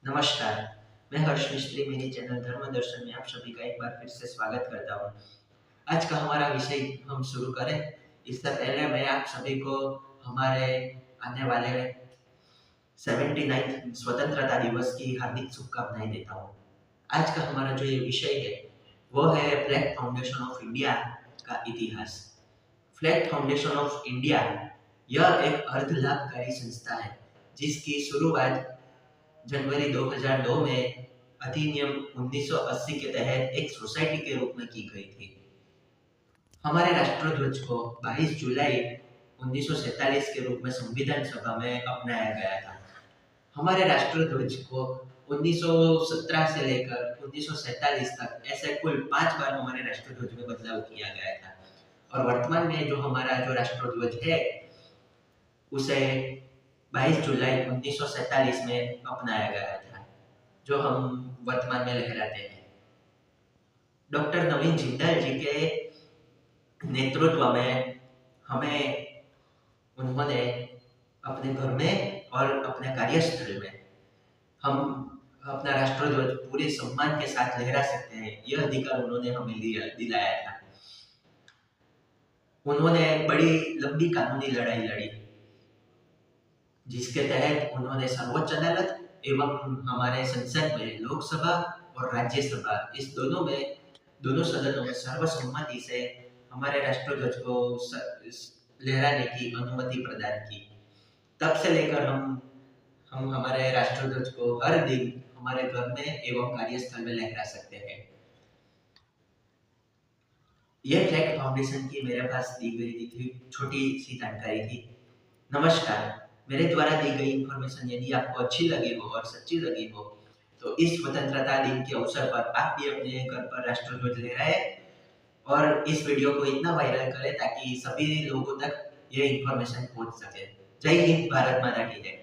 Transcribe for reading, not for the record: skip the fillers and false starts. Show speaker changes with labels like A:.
A: नमस्कार, मैं हर्ष मिस्त्री मेरी चैनल धर्म दर्शन में आप सभी का एक बार फिर से स्वागत करता हूँ। आज का हमारा विषय हम शुरू करें, इससे पहले मैं आप सभी को हमारे आने वाले 79 स्वतंत्रता दिवस की हार्दिक शुभकामनाएं देता हूँ। आज का हमारा जो ये विषय है, वो है फ्लैग फाउंडेशन ऑफ इंडिया का इतिहास। फ्लैग फाउंडेशन ऑफ इंडिया यह एक अर्ध लाभकारी संस्था है, जिसकी शुरुआत जनवरी 2002 में अधिनियम 1980 के तहत एक सोसाइटी के रूप में की गई थी। हमारे राष्ट्रध्वज को 22 जुलाई 1947 के रूप में संविधान सभा में अपनाया गया था। हमारे राष्ट्रध्वज को 1917 से लेकर 1947 तक ऐसे कुल 5 बार हमारे राष्ट्रध्वज में बदलाव किया गया था और वर्तमान में जो हमारा जो राष्ट्रध्वज है उसे 22 जुलाई 1947 में अपनाया गया था, जो हम वर्तमान में लहराते हैं। डॉक्टर नवीन जिंदाल जी के नेतृत्व में उन्होंने अपने घर में और अपने कार्यस्थल में हम अपना राष्ट्रध्वज पूरे सम्मान के साथ लहरा सकते हैं, यह अधिकार उन्होंने हमें दिलाया था। उन्होंने बड़ी लंबी कानूनी लड़ाई लड़ी, जिसके तहत उन्होंने सर्वोच्च अदालत एवं हमारे संसद में लोकसभा और राज्यसभा इस दोनों सदनों में सर्वसम्मति से हमारे राष्ट्रध्वज को लहराने की अनुमति प्रदान की। तब से लेकर हम हमारे राष्ट्रध्वज को हर दिन हमारे घर में एवं कार्यस्थल में लहरा सकते हैं। यह फ्लैग फाउंडेशन की मेरे पास दी गई थी छोटी सी जानकारी थी। नमस्कार, मेरे द्वारा दी गई इंफॉर्मेशन यदि आपको अच्छी लगी हो और सच्ची लगी हो तो इस स्वतंत्रता दिन के अवसर पर आप भी अपने घर पर राष्ट्रध्वज लहराएं और इस वीडियो को इतना वायरल करें ताकि सभी लोगों तक ये इंफॉर्मेशन पहुंच सके। जय हिंद, भारत माता की जय।